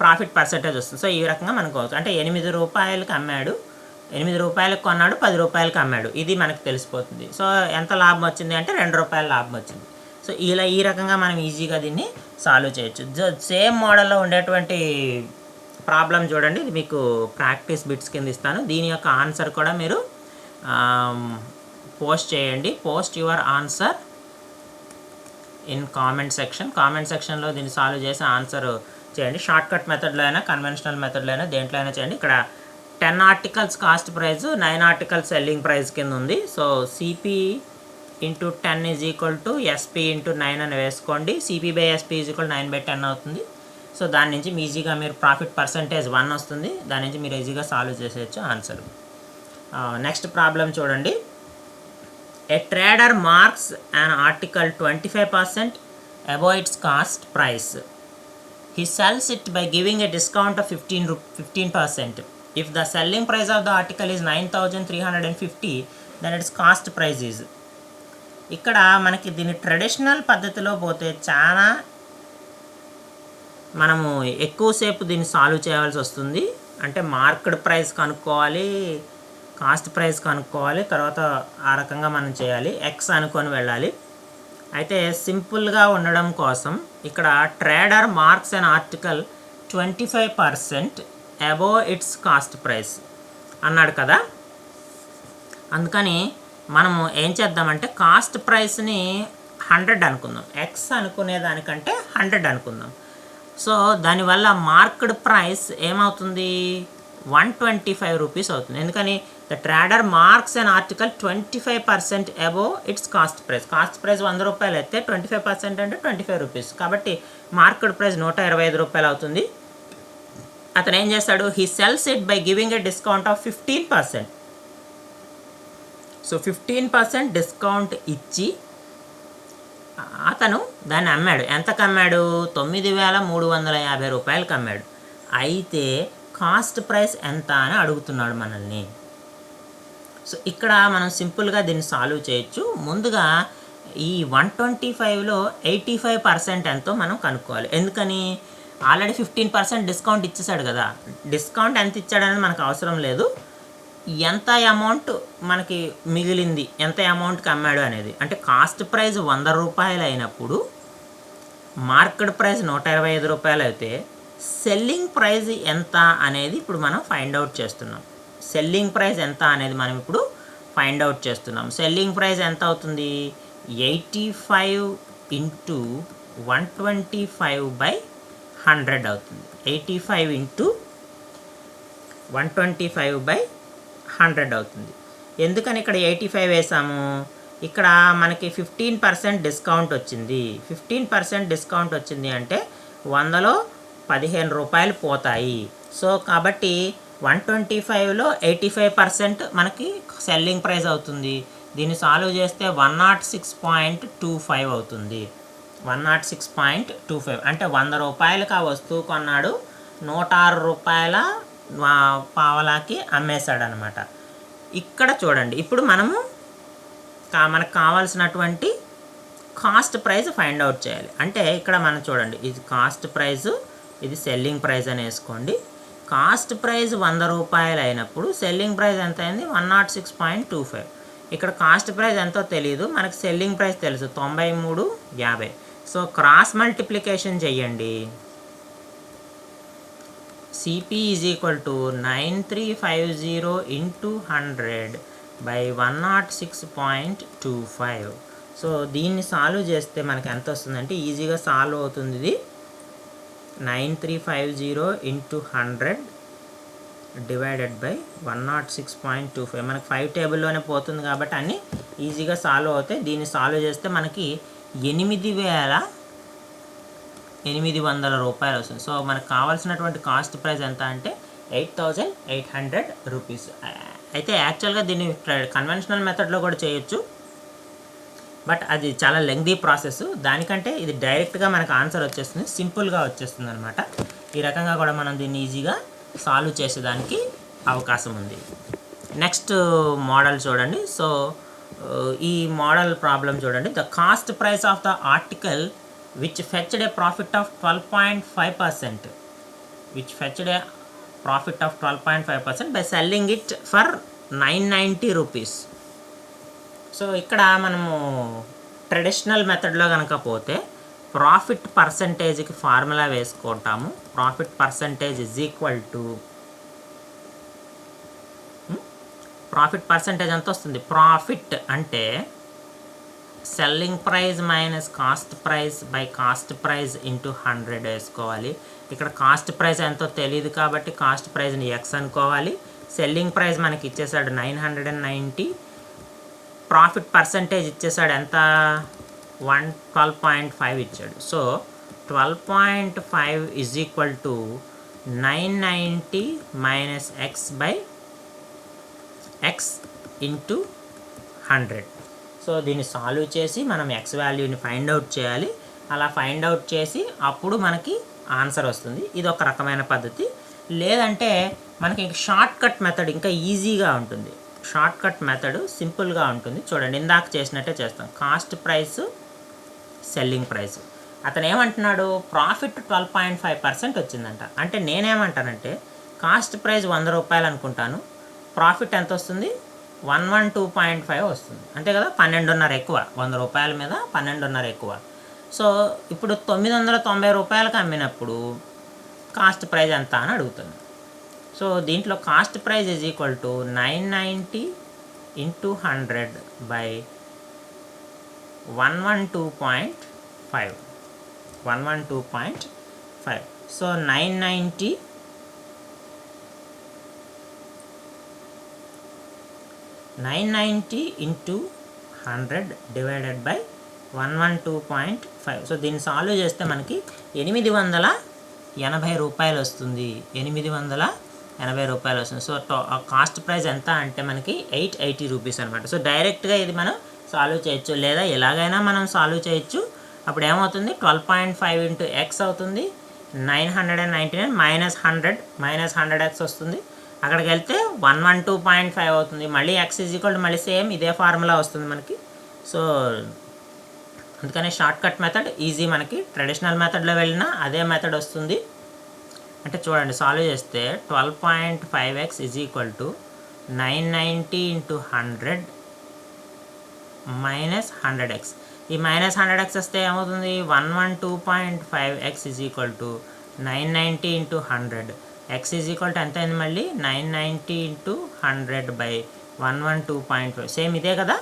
ప్రాఫిట్ పర్సంటేజ్ వస్తుంది. సో ఈ రకంగా మనకు అంటే ₹8 అమ్మాడు, ₹8 కొన్నాడు, ₹10 అమ్మాడు, ఇది మనకు తెలిసిపోతుంది. సో ఎంత లాభం వచ్చింది అంటే ₹2 లాభం వచ్చింది. సో ఈ రకంగా మనం ఈజీగా దీన్ని సాల్వ్ చేయొచ్చు. సేమ్ మోడల్లో ఉండేటువంటి ప్రాబ్లం చూడండి, ఇది మీకు ప్రాక్టీస్ బిట్స్ కింద ఇస్తాను. దీని యొక్క ఆన్సర్ కూడా మీరు పోస్ట్ చేయండి. Post your answer in comment సెక్షన్లో దీన్ని సాల్వ్ చేసి ఆన్సర్ చేయండి. షార్ట్ కట్ మెథడ్లో అయినా కన్వెన్షనల్ మెథడ్లో అయినా దేంట్లో అయినా చేయండి. ఇక్కడ 10 articles cost price, 9 articles selling price కింద ఉంది. So CP into 10 is equal to SP into 9 అని వేసుకోండి. CP by SP is equal 9/10 అవుతుంది. సో దాని నుంచి ఈజీగా మీరు ప్రాఫిట్ పర్సంటేజ్ 1 వస్తుంది. దాని నుంచి మీరు ఈజీగా సాల్వ్ చేసేయచ్చు ఆన్సర్. నెక్స్ట్ ప్రాబ్లం చూడండి. ఏ trader marks an article 25% above its cost price. He sells it by giving a discount of 15%. If the selling price of the article is 9,350, then its cost price is. ఇక్కడ మనకి దీన్ని traditional పద్ధతిలో పోతే చాలా మనము ఎక్కువసేపు దీన్ని సాల్వ్ చేయాల్సి వస్తుంది. అంటే మార్కెట్ ప్రైస్ కనుక్కోవాలి, కాస్ట్ ప్రైస్ కనుక్కోవాలి, తర్వాత ఆ రకంగా మనం చేయాలి, ఎక్స్ అనుకొని వెళ్ళాలి. అయితే సింపుల్గా ఉండడం కోసం ఇక్కడ trader marks an article 25% above it's cost price అన్నాడు కదా. అందుకని మనము ఏం చేద్దామంటే కాస్ట్ ప్రైస్ని 100 అనుకుందాం, ఎక్స్ అనుకునే దానికంటే 100 అనుకుందాం. సో దానివల్ల మార్క్డ్ ప్రైస్ ఏమవుతుంది, 125 రూపీస్ అవుతుంది. ఎందుకని the trader marks an article 25% above it's cost price. Cost price 100 రూపాయలు అయితే 25% అంటే 25 రూపీస్. కాబట్టి మార్కెట్ ప్రైస్ 125 రూపాయలు అవుతుంది. అతను ఏం చేస్తాడు, he sells it by giving a discount of 15%. So 15% discount ఇచ్చి అతను దాన్ని అమ్మాడు. ఎంతకు అమ్మాడు, 9350 రూపాయలకి అమ్మాడు. అయితే కాస్ట్ ప్రైస్ ఎంత అని అడుగుతున్నాడు మనల్ని. సో ఇక్కడ మనం సింపుల్గా దీన్ని సాల్వ్ చేయొచ్చు. ముందుగా ఈ 125లో 85% ఎంతో మనం కనుక్కోవాలి. ఎందుకని, ఆల్రెడీ 15% డిస్కౌంట్ ఇచ్చేసాడు కదా. డిస్కౌంట్ ఎంత ఇచ్చాడని మనకు అవసరం లేదు, ఎంత అమౌంట్ మనకి మిగిలింది, ఎంత అమౌంట్కి అమ్మాడు అనేది. అంటే కాస్ట్ ప్రైస్ 100 రూపాయలు అయినప్పుడు మార్కెట్ ప్రైస్ 125 రూపాయలు అయితే సెల్లింగ్ ప్రైస్ ఎంత అనేది ఇప్పుడు మనం ఫైండ్ అవుట్ చేస్తున్నాం. సెల్లింగ్ ప్రైస్ ఎంత అనేది మనం ఇప్పుడు ఫైండ్ అవుట్ చేస్తున్నాం. సెల్లింగ్ ప్రైస్ ఎంత అవుతుంది, 85 ఇంటూ 125/100 అవుతుంది. 85 ఇంటూ 125/100 అవుతుంది. ఎందుకని ఇక్కడ 85 వేసాము, ఇక్కడ మనకి 15% డిస్కౌంట్ వచ్చింది. 15% డిస్కౌంట్ వచ్చింది అంటే 100లో 15 రూపాయలు పోతాయి. సో కాబట్టి 125లో 85% మనకి సెల్లింగ్ ప్రైస్ అవుతుంది. దీన్ని సాల్వ్ చేస్తే 106.25 అవుతుంది. 106.25 అంటే 100 రూపాయలకి ఆ వస్తువు కొన్నాడు, 106 రూపాయల పావలాకి అమ్మేశాడు అనమాట. ఇక్కడ చూడండి, ఇప్పుడు మనము మనకు కావాల్సినటువంటి కాస్ట్ ప్రైస్ ఫైండ్ అవుట్ చేయాలి. అంటే ఇక్కడ మనం చూడండి, ఇది కాస్ట్ ప్రైస్, ఇది సెల్లింగ్ ప్రైస్ అని వేసుకోండి. కాస్ట్ ప్రైస్ 100 రూపాయలు అయినప్పుడు సెల్లింగ్ ప్రైస్ ఎంత అయింది, 106.25. ఇక్కడ కాస్ట్ ప్రైస్ ఎంతో తెలియదు, మనకు సెల్లింగ్ ప్రైస్ తెలుసు 93.50. సో క్రాస్ మల్టిప్లికేషన్ చెయ్యండి. CP is equal to 9350 into 100/106.25. So దీన్ని సాల్వ్ చేస్తే మనకి ఎంత వస్తుందంటే, ఈజీగా సాల్వ్ అవుతుంది ఇది. 9350 ఇంటూ 100 డివైడెడ్ బై 106.25. మనకి 5 టేబుల్లోనే పోతుంది కాబట్టి అన్నీ ఈజీగా సాల్వ్ అవుతాయి. దీన్ని సాల్వ్ చేస్తే మనకి 8800 రూపాయలు వస్తుంది. సో మనకు కావాల్సినటువంటి కాస్ట్ ప్రైస్ ఎంత అంటే 8800 రూపీస్. అయితే యాక్చువల్గా దీన్ని కన్వెన్షనల్ మెథడ్లో కూడా చేయొచ్చు, బట్ అది చాలా లెంగ్దీ ప్రాసెస్. దానికంటే ఇది డైరెక్ట్గా మనకు ఆన్సర్ వచ్చేస్తుంది, సింపుల్గా వచ్చేస్తుంది అనమాట. ఈ రకంగా కూడా మనం దీన్ని ఈజీగా సాల్వ్ చేసేదానికి అవకాశం ఉంది. నెక్స్ట్ మోడల్ చూడండి. సో ఈ మోడల్ ప్రాబ్లం చూడండి. The cost price of the article which fetched a profit of 12.5%, which fetched a profit of 12.5% by selling it for 990 rupees. So ఇక్కడ మనము ట్రెడిషనల్ మెథడ్లో కనుక పోతే ప్రాఫిట్ పర్సంటేజ్కి ఫార్ములా వేసుకుంటాము. Profit percentage is equal to, profit percentage ఎంత వస్తుంది, profit అంటే selling price minus cost price by cost price into 100 వేసుకోవాలి. ఇక్కడ కాస్ట్ ప్రైస్ ఎంతో తెలియదు కాబట్టి కాస్ట్ ప్రైస్ని ఎక్స్ అనుకోవాలి. సెల్లింగ్ ప్రైస్ మనకి ఇచ్చేసాడు 990, ప్రాఫిట్ పర్సంటేజ్ ఇచ్చేసాడు ఎంత, 12.5 ఇచ్చాడు. So 12.5 is equal to 990 minus X by X into 100. So దీన్ని సాల్వ్ చేసి మనం ఎక్స్ వాల్యూని ఫైండ్ అవుట్ చేయాలి. అలా ఫైండ్ అవుట్ చేసి అప్పుడు మనకి ఆన్సర్ వస్తుంది. ఇది ఒక రకమైన పద్ధతి. లేదంటే మనకి షార్ట్ కట్ మెథడ్ ఇంకా ఈజీగా ఉంటుంది. షార్ట్ కట్ మెథడ్ సింపుల్గా ఉంటుంది. చూడండి, ఇందాక చేసినట్టే చేస్తాం. Cost price, selling price. అతను ఏమంటున్నాడు, ప్రాఫిట్ 12.5% వచ్చిందంట. అంటే నేనేమంటానంటే కాస్ట్ ప్రైస్ 100 రూపాయలు అనుకుంటాను, ప్రాఫిట్ ఎంత వస్తుంది, 112.5 వస్తుంది. అంతే కదా, 12.5 ఎక్కువ, 100 రూపాయల మీద 12.5 ఎక్కువ. సో ఇప్పుడు 990 రూపాయలకు అమ్మినప్పుడు కాస్ట్ ప్రైస్ ఎంత అని అడుగుతుంది. సో దీంట్లో cost price is equal to 990 into 100 by 112.5. So 990 into 100 divided by 112.5. So దీన్ని సాల్వ్ చేస్తే మనకి 880 రూపాయలు వస్తుంది. 880 రూపాయలు వస్తుంది. సో కాస్ట్ ప్రైస్ ఎంత అంటే మనకి 880 రూపీస్ అనమాట. సో డైరెక్ట్గా ఇది మనం సాల్వ్ చేయొచ్చు, లేదా ఎలాగైనా మనం సాల్వ్ చేయొచ్చు. అప్పుడు ఏమవుతుంది, 12.5 ఇంటూ ఎక్స్ అవుతుంది, 999 -100 ఎక్స్ వస్తుంది. అక్కడికి వెళ్తే 112.5 అవుతుంది. మళ్ళీ ఎక్స్ ఈజ్ ఈక్వల్ టు మళ్ళీ సేమ్ ఇదే ఫార్ములా వస్తుంది మనకి. సో అందుకని షార్ట్ కట్ మెథడ్ ఈజీ. మనకి ట్రెడిషనల్ మెథడ్లో వెళ్ళినా అదే మెథడ్ వస్తుంది. అంటే చూడండి, సాల్వ్ చేస్తే 12.5x is equal to 990 into 100 minus 100x. ఈ -100x వస్తే ఏమవుతుంది, 112.5x is equal to 990 into 100. X is equal to ఎంత అయింది మళ్ళీ, 990 ఇంటూ 100 బై 112.5. సేమ్ ఇదే కదా,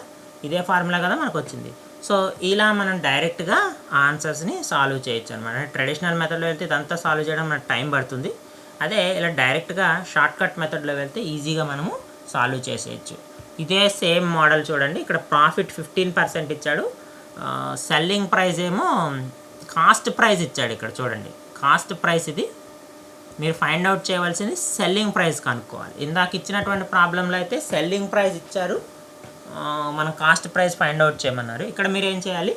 ఇదే ఫార్ములా కదా మనకు వచ్చింది. సో ఇలా మనం డైరెక్ట్గా ఆన్సర్స్ని సాల్వ్ చేయొచ్చు అనమాట. ట్రెడిషనల్ మెథడ్లో వెళ్తే ఇదంతా సాల్వ్ చేయడం మనకు టైం పడుతుంది. అదే ఇలా డైరెక్ట్గా షార్ట్ కట్ మెథడ్లో వెళ్తే ఈజీగా మనము సాల్వ్ చేసేయచ్చు. ఇదే సేమ్ మోడల్ చూడండి. ఇక్కడ ప్రాఫిట్ 15% ఇచ్చాడు, సెల్లింగ్ ప్రైస్ ఏమో కాస్ట్ ప్రైస్ ఇచ్చాడు. ఇక్కడ చూడండి, కాస్ట్ ప్రైస్ ఇది. మీరు ఫైండ్ అవుట్ చేయవలసింది సెల్లింగ్ ప్రైస్ కనుక్కోవాలి. ఇందాక ఇచ్చినటువంటి ప్రాబ్లంలో అయితే సెల్లింగ్ ప్రైస్ ఇచ్చారు, మనం కాస్ట్ ప్రైస్ ఫైండ్ అవుట్ చేయమన్నారు. ఇక్కడ మీరు ఏం చేయాలి,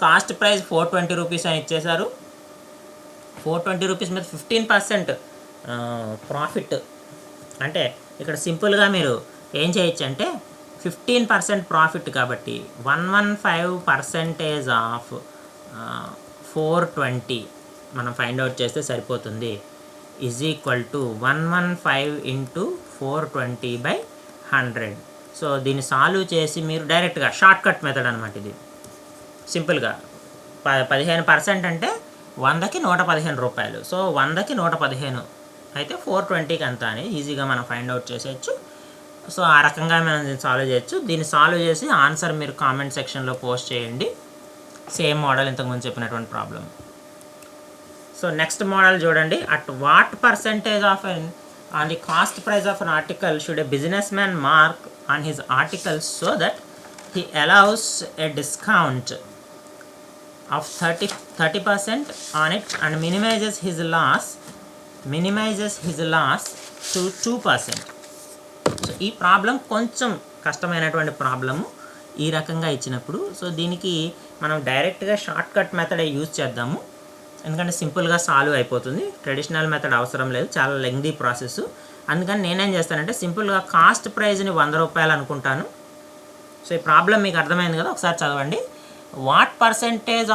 కాస్ట్ ప్రైస్ 420 రూపీస్ అని ఇచ్చేశారు. 420 రూపీస్ మీద 15% ప్రాఫిట్. అంటే ఇక్కడ సింపుల్గా మీరు ఏం చేయొచ్చు అంటే 15% ప్రాఫిట్ కాబట్టి 115% ఆఫ్ 420 మనం ఫైండ్ అవుట్ చేస్తే సరిపోతుంది. Is equal to 115 into 420 by 100. So దీన్ని సాల్వ్ చేసి మీరు డైరెక్ట్గా షార్ట్ కట్ మెథడ్ అనమాట ఇది. సింపుల్గా 15% అంటే 100కి 115 రూపాయలు. సో 100కి 115 అయితే 420కి ఎంత అని ఈజీగా మనం ఫైండ్ అవుట్ చేసేయచ్చు. సో ఆ రకంగా మనం దీన్ని సాల్వ్ చేయొచ్చు. దీన్ని సాల్వ్ చేసి ఆన్సర్ మీరు కామెంట్ సెక్షన్లో పోస్ట్ చేయండి. సేమ్ మోడల్ ఇంతకుముందు చెప్పినటువంటి ప్రాబ్లం. సో నెక్స్ట్ మోడల్ చూడండి. At what percentage of on the cost price of an article should a businessman mark on his article so that he allows a discount of 30% on it and minimizes his loss to 2%. So ఈ problem కొంచెం కష్టమైనటువంటి problem ఈ రకంగా ఇచ్చినప్పుడు. So దీనికి మనం డైరెక్ట్గా short cut method use చేద్దాము, ఎందుకంటే సింపుల్గా సాల్వ్ అయిపోతుంది. ట్రెడిషనల్ మెథడ్ అవసరం లేదు, చాలా లెంగ్దీ ప్రాసెస్. అందుకని నేనేం చేస్తానంటే సింపుల్గా కాస్ట్ ప్రైజ్ని 100 రూపాయలు అనుకుంటాను. సో ఈ ప్రాబ్లం మీకు అర్థమైంది కదా, ఒకసారి చదవండి. What percentage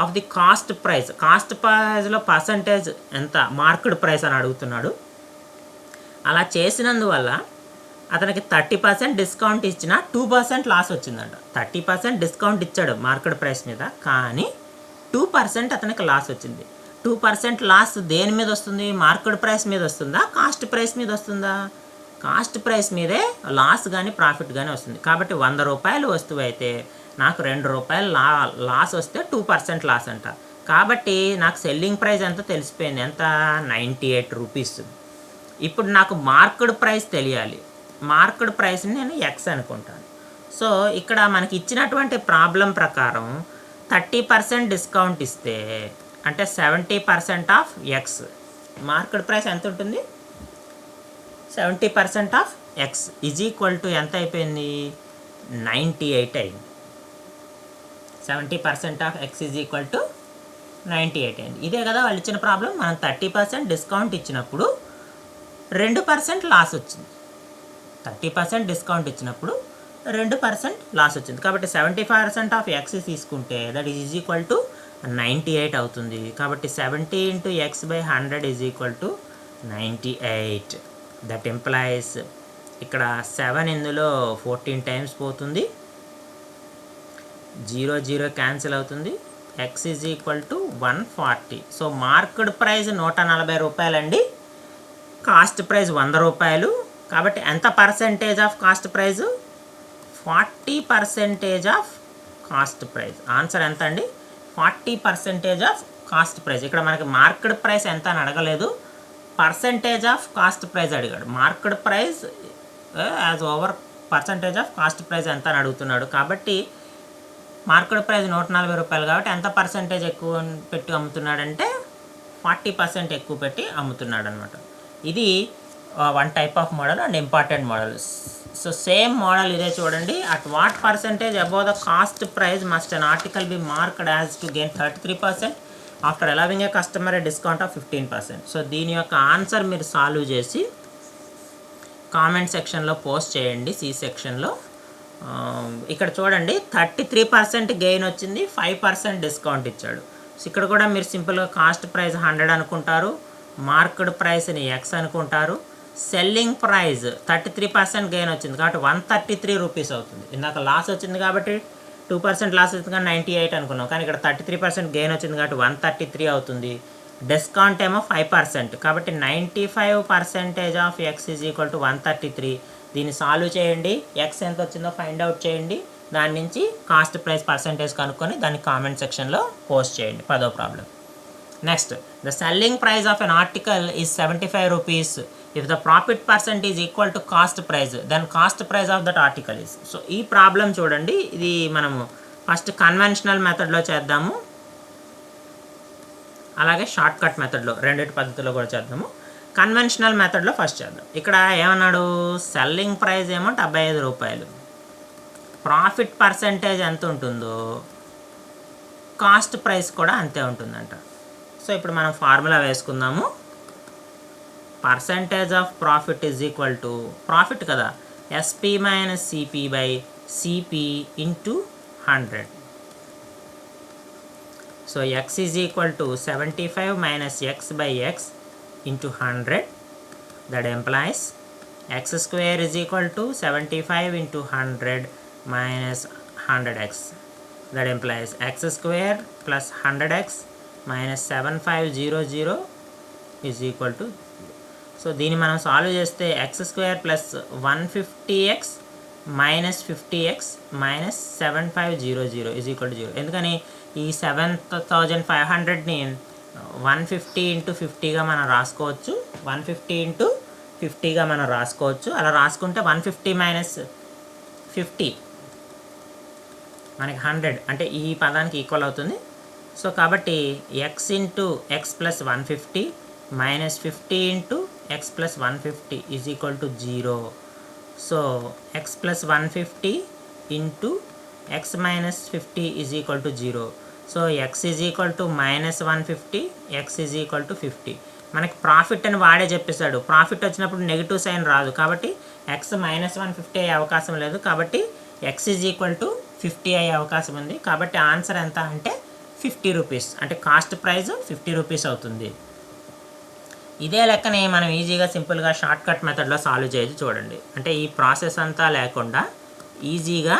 of the cost price, cost ప్రైజ్లో పర్సెంటేజ్ ఎంత, మార్కెడ్ ప్రైస్ అని అడుగుతున్నాడు. అలా చేసినందువల్ల అతనికి 30% డిస్కౌంట్ ఇచ్చినా 2% లాస్ వచ్చిందంట. 30% డిస్కౌంట్ ఇచ్చాడు మార్కెట్ ప్రైస్ మీద, కానీ 2% అతనికి లాస్ వచ్చింది. 2% లాస్ దేని మీద వస్తుంది, మార్కెట్ ప్రైస్ మీద వస్తుందా, కాస్ట్ ప్రైస్ మీద వస్తుందా? కాస్ట్ ప్రైస్ మీదే లాస్ కానీ ప్రాఫిట్ కానీ వస్తుంది. కాబట్టి 100 రూపాయలు వస్తువు అయితే నాకు 2 రూపాయలు లాస్ వస్తే 2% లాస్ అంట. కాబట్టి నాకు సెల్లింగ్ ప్రైస్ ఎంత తెలిసిపోయింది, ఎంత, 98 రూపీస్. ఇప్పుడు నాకు మార్కెట్ ప్రైస్ తెలియాలి. మార్కెట్ ప్రైస్ని నేను ఎక్స్ అనుకుంటాను. సో ఇక్కడ మనకి ఇచ్చినటువంటి ప్రాబ్లం ప్రకారం 30% డిస్కౌంట్ ఇస్తే అంటే 70% ఆఫ్ ఎక్స్, మార్కెట్ ప్రైస్ ఎంత ఉంటుంది, 70% of X is equal to ఎంత అయిపోయింది, 98 అయింది. 70% of X is equal to 98 అయింది. ఇదే కదా వాళ్ళు ఇచ్చిన ప్రాబ్లం. మనం 30% డిస్కౌంట్ ఇచ్చినప్పుడు 2% లాస్ వచ్చింది. 30% డిస్కౌంట్ ఇచ్చినప్పుడు 2% లాస్ వచ్చింది. కాబట్టి 70% ఆఫ్ ఎక్స్ తీసుకుంటే దట్ ఈజ్ ఈక్వల్ టు 98 అవుతుంది. కాబట్టి 70 into X by 100 is equal to 98. That employees ఇక్కడ 7 ఇందులో 14 టైమ్స్ పోతుంది, 0 0 క్యాన్సిల్ అవుతుంది. X is equal to 140. So market price 140 రూపాయలు అండి, కాస్ట్ ప్రైస్ 100 రూపాయలు. కాబట్టి ఎంత percentage of cost price? 40% of cost price. Answer ఎంత అండి? 40% ఆఫ్ కాస్ట్ ప్రైజ్. ఇక్కడ మనకి మార్కెట్ ప్రైస్ ఎంత అని అడగలేదు, పర్సెంటేజ్ ఆఫ్ కాస్ట్ ప్రైజ్ అడిగాడు. Market price as over percentage of cost praise ఎంత అని అడుగుతున్నాడు. కాబట్టి మార్కెట్ ప్రైస్ 140 రూపాయలు కాబట్టి ఎంత పర్సెంటేజ్ ఎక్కువ పెట్టి అమ్ముతున్నాడంటే 40% ఎక్కువ పెట్టి అమ్ముతున్నాడు అనమాట. ఇది one type of model and important model. So same model ఇదే చూడండి. At what percentage above the cost praise must an article B marked as to gain 33% after allowing A customer a discount of 15%. So దీని యొక్క answer మీరు solve చేసి comment సెక్షన్లో post చేయండి, C సెక్షన్లో. ఇక్కడ చూడండి 33% గెయిన్ వచ్చింది, 5% డిస్కౌంట్ ఇచ్చాడు. సో ఇక్కడ కూడా మీరు సింపుల్గా కాస్ట్ ప్రైస్ 100 అనుకుంటారు, మార్కెట్ ప్రైస్ని ఎక్స్ అనుకుంటారు. సెల్లింగ్ ప్రైస్ 33% గెయిన్ వచ్చింది కాబట్టి 133 రూపీస్ అవుతుంది. ఇందాక లాస్ వచ్చింది కాబట్టి 2% లాస్ వచ్చింది కానీ 98 అనుకున్నాం, కానీ ఇక్కడ 33% గెయిన్ వచ్చింది కాబట్టి 133 అవుతుంది. డిస్కౌంట్ ఏమో 5% కాబట్టి 95% of X is equal to 133. దీన్ని సాల్వ్ చేయండి, ఎక్స్ ఎంత వచ్చిందో ఫైండ్ అవుట్ చేయండి, దాని నుంచి కాస్ట్ ప్రైస్ పర్సెంటేజ్ కనుక్కొని దాన్ని కామెంట్ సెక్షన్లో పోస్ట్ చేయండి. 10వ problem. Next, the selling price of an article is 75 rupees. If the profit percent is equal to cost price then cost price of that article is. So ఈ problem చూడండి, ఇది మనము first conventional మెథడ్లో చేద్దాము, అలాగే short cut మెథడ్లో, రెండింటి పద్ధతిలో కూడా చేద్దాము. కన్వెన్షనల్ మెథడ్లో ఫస్ట్ చేద్దాం. ఇక్కడ ఏమన్నాడు, సెల్లింగ్ ప్రైస్ ఏమో 75 రూపాయలు, ప్రాఫిట్ పర్సెంటేజ్ ఎంత ఉంటుందో కాస్ట్ ప్రైస్ కూడా అంతే ఉంటుందంట. సో ఇప్పుడు మనం ఫార్ములా వేసుకుందాము. Percentage of profit is equal to, profit కదా, SP minus CP by CP into 100. So X is equal to 75 minus X by X into 100. That implies X square is equal to 75 into 100 minus 100x. That implies x square plus 100x minus 7500 is equal to 0. So దీన్ని మనం solve చేస్తే X square plus 150x minus 50x minus 7500 is equal to 0. ఎందుకని ఈ 7500ని 150 into 50గా మనం రాసుకోవచ్చు, 150 into 50గా మనం రాసుకోవచ్చు. అలా రాసుకుంటే 150 మైనస్ 50 మనకి 100 అంటే ఈ పదానికి ఈక్వల్ అవుతుంది. సో కాబట్టి X into X plus 150 minus 50 into X plus 150 is equal to 0. So X plus 150 into X minus 50 is equal to 0. So X is equal to minus 150, X is equal to 50. మనకి profit అని వాడే చెప్పేశాడు, profit వచ్చినప్పుడు negative sign రాదు కాబట్టి X minus 150 అయ్యే అవకాశం లేదు, కాబట్టి ఎక్స్ ఈజ్ ఈక్వల్ టు 50 అయ్యే అవకాశం ఉంది. కాబట్టి ఆన్సర్ ఎంత అంటే 50 రూపీస్, అంటే కాస్ట్ ప్రైస్ 50 రూపీస్ అవుతుంది. ఇదే లెక్కని మనం ఈజీగా సింపుల్గా షార్ట్ కట్ మెథడ్లో సాల్వ్ చేయొచ్చు. చూడండి, అంటే ఈ ప్రాసెస్ అంతా లేకుండా ఈజీగా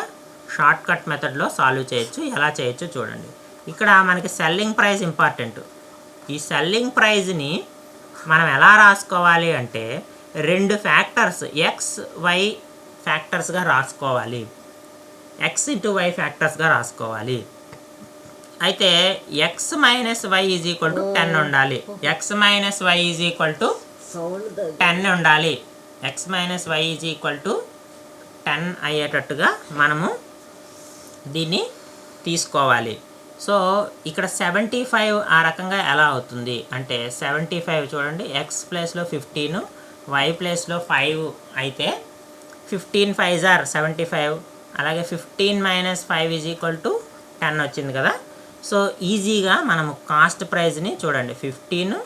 షార్ట్ కట్ మెథడ్లో సాల్వ్ చేయొచ్చు. ఎలా చేయొచ్చు చూడండి. ఇక్కడ మనకి సెల్లింగ్ ప్రైస్ ఇంపార్టెంట్. ఈ సెల్లింగ్ ప్రైజ్ని మనం ఎలా రాసుకోవాలి అంటే 2 ఫ్యాక్టర్స్ ఎక్స్ వై ఫ్యాక్టర్స్గా రాసుకోవాలి, ఎక్స్ ఇంటూ వై ఫ్యాక్టర్స్గా రాసుకోవాలి. అయితే X minus Y is equal to 10 ఉండాలి, X minus Y is equal to 10 ఉండాలి, X minus Y is equal to 10 అయ్యేటట్టుగా మనము దీన్ని తీసుకోవాలి. సో ఇక్కడ 75 ఆ రకంగా ఎలా అవుతుంది అంటే 75 చూడండి, ఎక్స్ ప్లేస్లో 15, వై ప్లేస్లో 5 అయితే 15 5 ఆర్ 75, అలాగే 15 మైనస్ 5 ఈజ్ ఈక్వల్ టు 10 వచ్చింది కదా. సో ఈజీగా మనము కాస్ట్ ప్రైజ్ని చూడండి 15,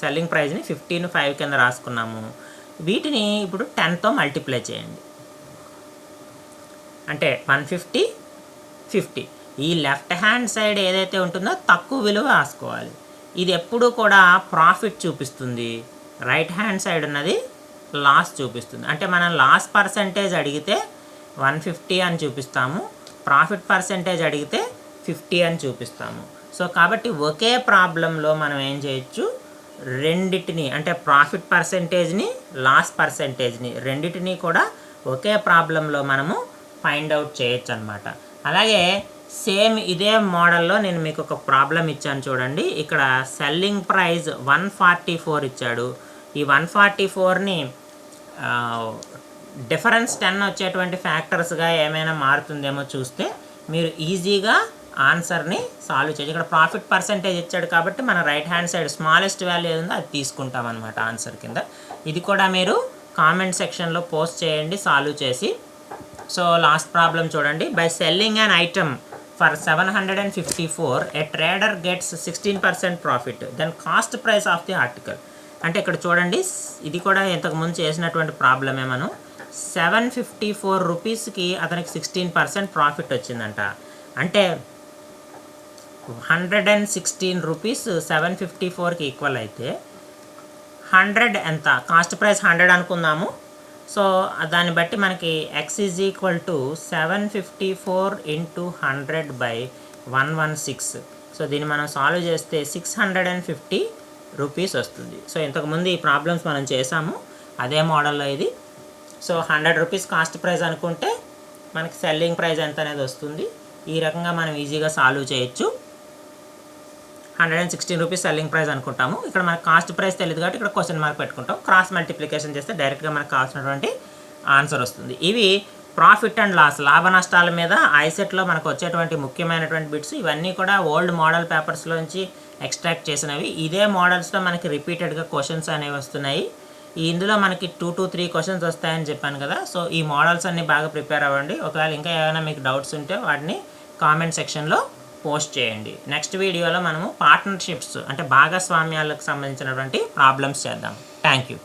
సెల్లింగ్ ప్రైజ్ని 15 5 కింద రాసుకున్నాము. వీటిని ఇప్పుడు 10తో మల్టిప్లై చేయండి, అంటే 150 50. ఈ లెఫ్ట్ హ్యాండ్ సైడ్ ఏదైతే ఉంటుందో తక్కువ విలువ రాసుకోవాలి. ఇది ఎప్పుడూ కూడా ప్రాఫిట్ చూపిస్తుంది, రైట్ హ్యాండ్ సైడ్ ఉన్నది లాస్ చూపిస్తుంది. అంటే మనం లాస్ పర్సంటేజ్ అడిగితే 150 అని చూపిస్తాము, ప్రాఫిట్ పర్సంటేజ్ అడిగితే 50 అని చూపిస్తాము. సో కాబట్టి ఒకే ప్రాబ్లంలో మనం ఏం చేయొచ్చు, రెండిటిని అంటే ప్రాఫిట్ పర్సెంటేజ్ని లాస్ పర్సెంటేజ్ని రెండిటిని కూడా ఒకే ప్రాబ్లంలో మనము ఫైండ్ అవుట్ చేయొచ్చు అనమాట. అలాగే సేమ్ ఇదే మోడల్లో నేను మీకు ఒక ప్రాబ్లం ఇచ్చాను చూడండి. ఇక్కడ సెల్లింగ్ ప్రైస్ 144 ఇచ్చాడు. ఈ 144ని డిఫరెన్స్ 10 వచ్చేటువంటి ఫ్యాక్టర్స్గా ఏమైనా మారుతుందేమో చూస్తే మీరు ఈజీగా ఆన్సర్ని సాల్వ్ చేయొచ్చు. ఇక్కడ ప్రాఫిట్ పర్సెంటేజ్ ఇచ్చాడు కాబట్టి మన right hand side smallest value ఏదో అది తీసుకుంటాం అనమాట ఆన్సర్ కింద. ఇది కూడా మీరు కామెంట్ సెక్షన్లో పోస్ట్ చేయండి సాల్వ్ చేసి. సో లాస్ట్ ప్రాబ్లం చూడండి. By selling an item for 754 a trader gets 16% profit, then cost price of the article. అంటే ఇక్కడ చూడండి, ఇది కూడా ఇంతకుముందు చేసినటువంటి ప్రాబ్లమే. మనం 754 రూపీస్కి అతనికి 16% ప్రాఫిట్ వచ్చిందంట. అంటే 116 రూపీస్ 754కి ఈక్వల్ అయితే 100 ఎంత? కాస్ట్ ప్రైస్ 100 అనుకుందాము. సో దాన్ని బట్టి మనకి x is equal to 754 into 100 by 116. So దీన్ని మనం సాల్వ్ చేస్తే 650 రూపీస్ వస్తుంది. సో ఇంతకుముందు ఈ ప్రాబ్లమ్స్ మనం చేసాము అదే మోడల్లో ఇది. సో 100 రూపీస్ కాస్ట్ ప్రైస్ అనుకుంటే మనకి సెల్లింగ్ ప్రైస్ ఎంత అనేది వస్తుంది. ఈ రకంగా మనం ఈజీగా సాల్వ్ చేయొచ్చు. 116 రూపీస్ సెల్లింగ్ ప్రైస్ అనుకుంటాము. ఇక్కడ మనకు కాస్ట్ ప్రైస్ తెలియదు కాబట్టి ఇక్కడ క్వశ్చన్ మార్క్ పెట్టుకుంటాం. క్రాస్ మల్టిప్లికేషన్ చేస్తే డైరెక్ట్గా మనకు కావాల్సినటువంటి ఆన్సర్ వస్తుంది. ఇవి ప్రాఫిట్ అండ్ లాస్, లాభ నష్టాల మీద ఐసెట్లో మనకు వచ్చేటువంటి ముఖ్యమైనటువంటి బిట్స్. ఇవన్నీ కూడా ఓల్డ్ మోడల్ పేపర్స్లోంచి ఎక్స్ట్రాక్ట్ చేసినవి. ఇదే మోడల్స్లో మనకి రిపీటెడ్గా క్వశ్చన్స్ అనేవి వస్తున్నాయి. ఇందులో మనకి 2 to 3 క్వశ్చన్స్ వస్తాయని చెప్పాను కదా. సో ఈ మోడల్స్ అన్నీ బాగా ప్రిపేర్ అవ్వండి. ఒకవేళ ఇంకా ఏమైనా మీకు డౌట్స్ ఉంటే వాటిని కామెంట్ సెక్షన్లో పోస్ట్ చేయండి. నెక్స్ట్ వీడియోలో మనము పార్ట్నర్షిప్స్ అంటే భాగస్వామ్యాలకు సంబంధించినటువంటి ప్రాబ్లమ్స్ చేద్దాం. Thank you.